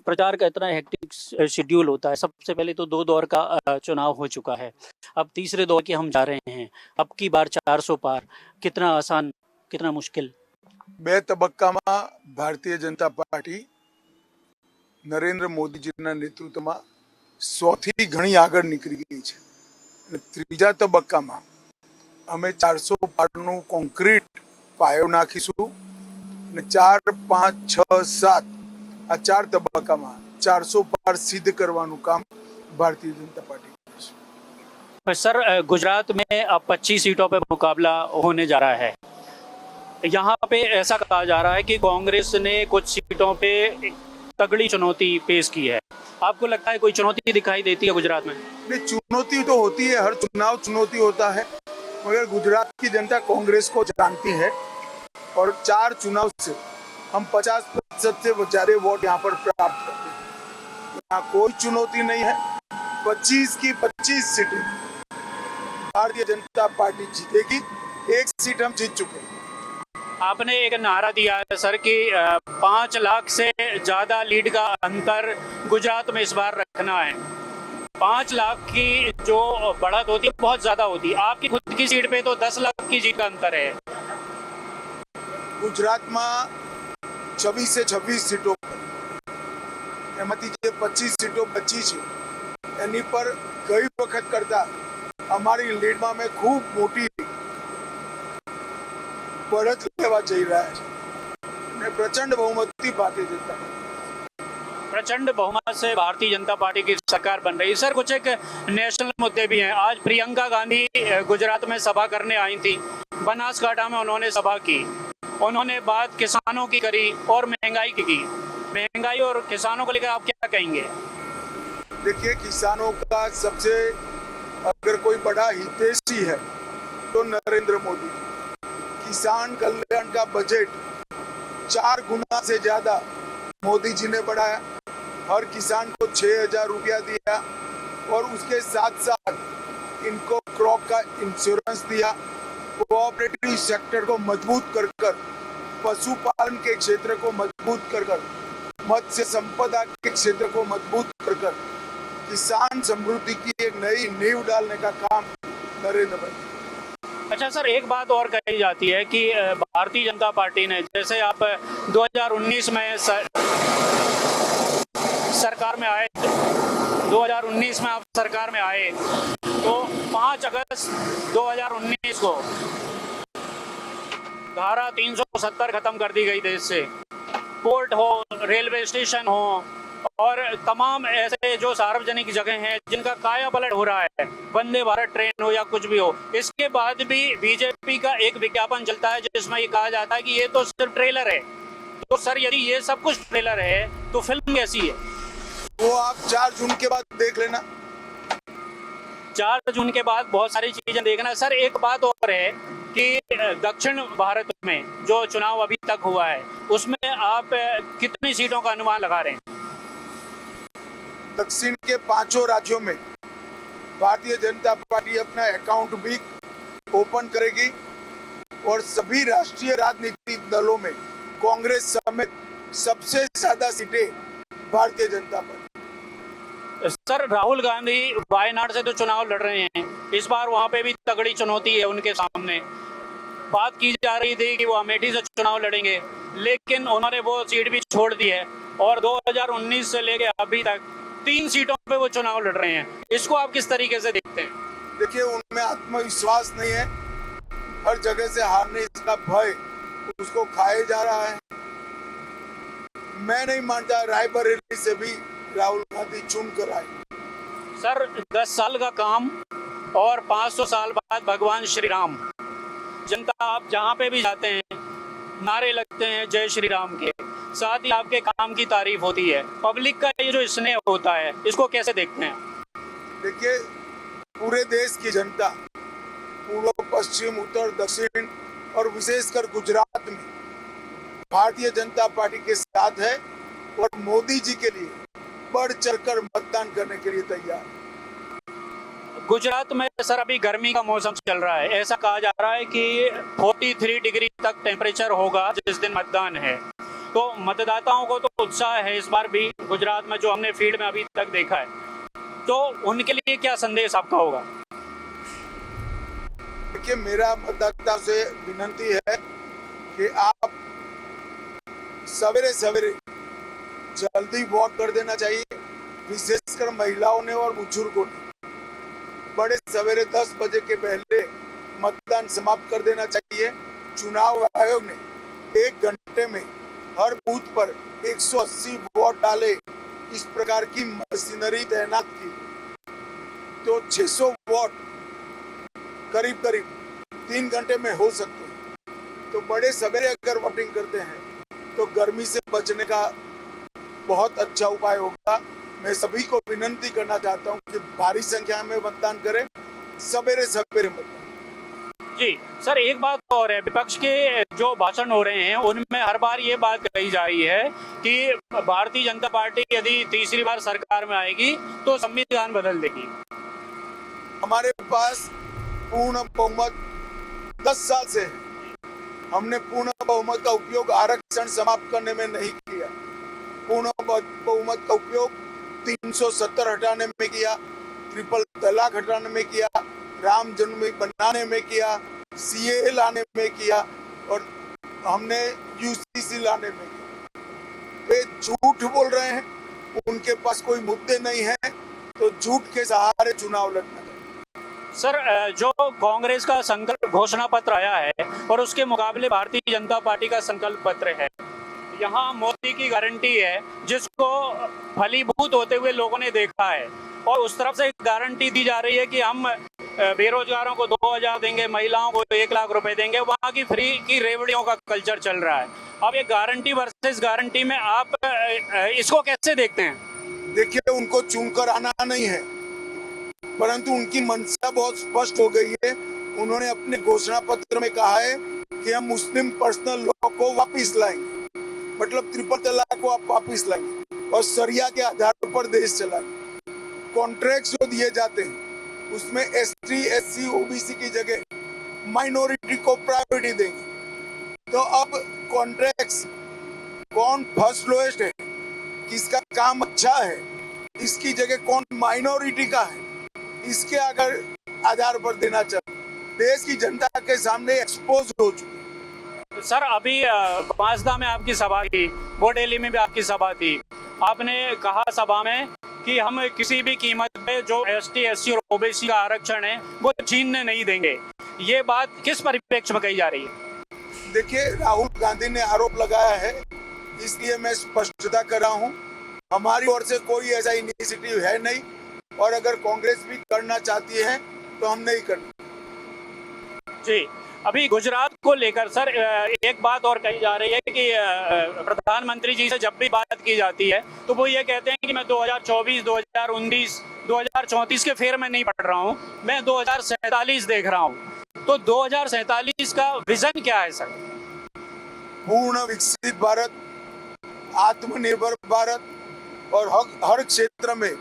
प्रचार का इतना हेक्टिक शेड्यूल होता है। सबसे पहले तो 2 दौर का चुनाव हो चुका है, अब तीसरे दौर के हम जा रहे हैं। अब की बार 400 पार, कितना आसान, कितना मुश्किल? 2 તબક્કામાં ભારતીય જનતા પાર્ટી નરેન્દ્ર મોદીજીના નેતૃત્વમાં 100થી ઘણી આગળ નીકળી ગઈ છે અને ત્રીજા તબક્કામાં અમે 400 પારનું કોન્ક્રીટ પાયો નાખીશું અને 4, 5, 6, 7 આ 4 તબક્કામાં 400 પાર સિદ્ધ કરવાનું કામ ભારતીય જનતા પાર્ટી કરશે। सर, गुजरात में अब 25 सीटों पे मुकाबला होने जा रहा है। यहाँ पे ऐसा कहा जा रहा है कि कांग्रेस ने कुछ सीटों पे तगड़ी चुनौती पेश की है। आपको लगता है कोई चुनौती दिखाई देती है गुजरात में? नहीं, चुनौती तो होती है, हर चुनाव चुनौती होता है, मगर गुजरात की जनता कांग्रेस को जानती है और 4 चुनाव से हम 50% से ज्यादा वोट यहाँ पर प्राप्त करते हैं। यहाँ कोई चुनौती नहीं है। 25 की 25 सीटें भारतीय जनता पार्टी जीतेगी। 1 सीट हम जीत चुके हैं। आपने एक नारा दिया है सर कि 5 लाख से ज़्यादा लीड का अंतर गुजरात में इस बार रखना है। 5 लाख की जो बढ़त होती है बहुत ज़्यादा होती है। आपकी खुद की सीट पे तो 10 लाख की जीत का अंतर है। गुजरात में 26 से 26 सीटों एमांथी जे 25 सीटों बची है एनी पर गई वखत करता हमारी लीड में खूब मोटी बढ़त लेवा जई रहा है। प्रचंड बहुमत भारतीय जनता प्रचंड बहुमत से भारतीय जनता पार्टी की सरकार बन रही है। सर, कुछ एक नेशनल मुद्दे भी हैं। आज प्रियंका गांधी गुजरात में सभा करने आई थी, बनासकांठा में उन्होंने सभा की, उन्होंने बात किसानों की करी और महंगाई की। महंगाई और किसानों को लेकर आप क्या कहेंगे? देखिए, किसानों का सबसे अगर कोई बड़ा हितैषी है तो नरेंद्र मोदी। किसान कल्याण का बजट 4 गुना से ज्यादा मोदी जी ने बढ़ाया। हर किसान को 6,000 रुपया दिया और उसके साथ साथ इनको क्रॉप का इंश्योरेंस दिया। कोऑपरेटिव सेक्टर को मजबूत कर कर, पशुपालन के क्षेत्र को मजबूत कर कर, मत्स्य संपदा के क्षेत्र को मजबूत कर कर किसान समृद्धि की एक नई नींव डालने का काम नरेंद्र मोदी। अच्छा सर, एक बात और कही जाती है कि भारतीय जनता पार्टी ने, जैसे आप 2019 में सरकार में आए, 2019 में आप सरकार में आए तो 5 अगस्त 2019 को धारा 370 खत्म कर दी गई देश से। पोर्ट हो, रेलवे स्टेशन हो और तमाम ऐसे जो सार्वजनिक जगह हैं जिनका काया पलट हो रहा है, वंदे भारत ट्रेन हो या कुछ भी हो। इसके बाद भी बीजेपी का एक विज्ञापन चलता है जिसमें ये कहा जाता है कि ये तो सिर्फ ट्रेलर है। तो सर, यदि ये सब कुछ ट्रेलर है तो फिल्म कैसी है? वो आप 4 जून के बाद देख लेना। 4 जून के बाद बहुत सारी चीजें देखना। सर, एक बात और है कि दक्षिण भारत में जो चुनाव अभी तक हुआ है उसमें आप कितनी सीटों का अनुमान लगा रहे हैं? दक्षिण के 5 राज्यों में भारतीय जनता पार्टी अपना अकाउंट भी ओपन करेगी और सभी राष्ट्रीय राजनीतिक दलों में कांग्रेस समेत सबसे ज्यादा सीटें भारतीय जनता पार्टी। सर, राहुल गांधी वायनाड से तो चुनाव लड़ रहे हैं, इस बार वहां पे भी तगड़ी चुनौती है उनके सामने। बात की जा रही थी कि वो अमेठी से चुनाव लड़ेंगे, लेकिन उन्होंने वो सीट भी छोड़ दी है और 2019 से लेके अभी तक 3 सीटों पे वो चुनाव लड़ रहे हैं। इसको आप किस तरीके से देखते हैं? देखिए, उनमें आत्मविश्वास नहीं है, हर जगह से हारने का भय उसको खाए जा रहा है। मैं नहीं मानता रायबरेली से भी राहुल गांधी चुन कर आए। सर, 10 साल का काम और 500 साल बाद भगवान श्री राम। जनता, आप जहाँ पे भी जाते हैं नारे लगते हैं जय श्री राम के, साथ ही आपके काम की तारीफ होती है। पब्लिक का ये जो स्नेह होता है, इसको कैसे देखते हैं? देखिए, पूरे देश की जनता पूर्व, पश्चिम, उत्तर, दक्षिण और विशेषकर गुजरात में भारतीय जनता पार्टी के साथ है और मोदी जी के लिए बढ़ चढ़कर मतदान करने के लिए तैयार। गुजरात में सर अभी गर्मी का मौसम चल रहा है, ऐसा कहा जा रहा है कि 43 डिग्री तक टेम्परेचर होगा जिस दिन मतदान है। तो मतदाताओं को तो उत्साह है इस बार भी गुजरात में, जो हमने फील्ड में अभी तक देखा है। तो उनके लिए क्या संदेश आपका होगा? देखिए, मेरा मतदाता से विनती है कि आप सवेरे सवेरे जल्दी वोट कर देना चाहिए, विशेषकर महिलाओं ने और बुजुर्गों ने। बड़े सवेरे 10 बजे के पहले मतदान समाप्त कर देना चाहिए। चुनाव आयोग ने 1 घंटे में हर बूथ पर 180 वोट डाले, इस प्रकार की मशीनरी तैनात की, तो 600 वोट करीब करीब 3 घंटे में हो सकते हैं। तो बड़े सवेरे अगर वोटिंग करते हैं तो गर्मी से बचने का बहुत अच्छा उपाय होगा। मैं सभी को विनती करना चाहता हूं कि भारी संख्या में मतदान करें, सवेरे सवेरे मतदान। जी सर, एक बात और है, विपक्ष के जो भाषण हो रहे हैं उनमें हर बार ये बात कही जा रही है कि भारतीय जनता पार्टी यदि तीसरी बार सरकार में आएगी तो संविधान बदल देगी। हमारे पास पूर्ण बहुमत 10 साल से है। हमने पूर्ण बहुमत का उपयोग आरक्षण समाप्त करने में नहीं किया। पूर्ण बहुमत का उपयोग 370 हटाने में किया, ट्रिपल तलाक हटाने में किया, राम जन्मभूमि बनाने में किया, सीए लाने में किया, और हमने यूसीसी लाने में किया। वे झूठ बोल रहे हैं, उनके पास कोई मुद्दे नहीं है, तो झूठ के सहारे चुनाव लड़ना। सर, जो कांग्रेस का संकल्प घोषणा पत्र आया है और उसके मुकाबले भारतीय जनता पार्टी का संकल्प पत्र है, यहाँ मोदी की गारंटी है जिसको फलीभूत होते हुए लोगों ने देखा है, और उस तरफ से गारंटी दी जा रही है कि हम बेरोजगारों को 2000 देंगे, महिलाओं को 1 लाख रुपए देंगे। वहाँ की फ्री की रेवड़ियों का कल्चर चल रहा है। अब ये गारंटी वर्सेस गारंटी में आप इसको कैसे देखते हैं? देखिए, उनको चुनकर आना नहीं है, परंतु उनकी मंशा बहुत स्पष्ट हो गई है। उन्होंने अपने घोषणा पत्र में कहा है कि हम मुस्लिम पर्सनल लॉ को वापस लाएंगे, मतलब ट्रिपल तलाक को आप वापस लाएंगे और शरिया के आधार पर देश चलाएंगे। कॉन्ट्रैक्ट जो दिए जाते हैं उसमें एसटी, एससी, ओबीसी की जगह माइनॉरिटी को प्रायोरिटी देंगे। तो अब कॉन्ट्रैक्ट्स कौन फर्स्ट लोएस्ट है, किसका काम अच्छा है, इसकी जगह कौन माइनॉरिटी का है, इसके अगर आधार पर देना चाहिए। देश की जनता के सामने एक्सपोज हो चुके। सर, अभी माजदा में आपकी सभा थी, बोडेली में भी आपकी सभा थी। आपने कहा सभा में कि हम किसी भी कीमत पे जो एसटी, एससी और ओबीसी का आरक्षण है वो छीनने नहीं देंगे। ये बात किस परिप्रेक्ष्य में कही जा रही है? देखिए, राहुल गांधी ने आरोप लगाया है, इसलिए मैं स्पष्टता कर रहा हूँ, हमारी ओर से कोई ऐसा इनिशिएटिव है नहीं, और अगर कांग्रेस भी करना चाहती है तो हम नहीं करना। जी, अभी गुजरात को लेकर सर एक बात और कही जा रही है कि प्रधानमंत्री जी से जब भी बात की जाती है तो वो ये कहते हैं कि मैं 2024, 2019, 2034 के फेर में नहीं पढ़ रहा हूँ, मैं 2047 देख रहा हूँ। तो 2047 का विजन क्या है सर? पूर्ण विकसित भारत, आत्मनिर्भर भारत और हर क्षेत्र में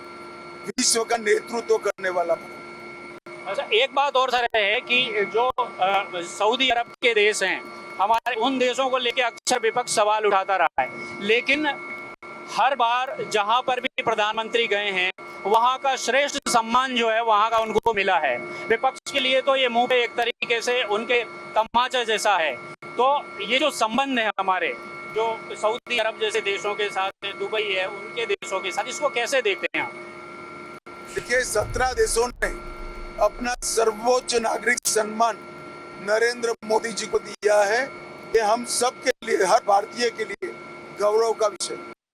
विश्व का नेतृत्व करने वाला भारत। अच्छा, एक बात और सर है कि जो सऊदी अरब के देश हैं, हमारे उन देशों को लेकर अक्सर विपक्ष सवाल उठाता रहा है, लेकिन हर बार जहां पर भी प्रधानमंत्री गए हैं वहां का श्रेष्ठ सम्मान जो है वहां का उनको मिला है। विपक्ष के लिए तो ये मुंह पे एक तरीके से उनके तमाचा जैसा है। तो ये जो संबंध है हमारे जो सऊदी अरब जैसे देशों के साथ, दुबई है उनके देशों के साथ, इसको कैसे देखते हैं आप? देखिए, 17 देशों ने अपना सर्वोच्च नागरिक सम्मान नरेंद्र मोदी जी को दिया है। ये हम सब के लिए, हर भारतीय के लिए गौरव का विषय है।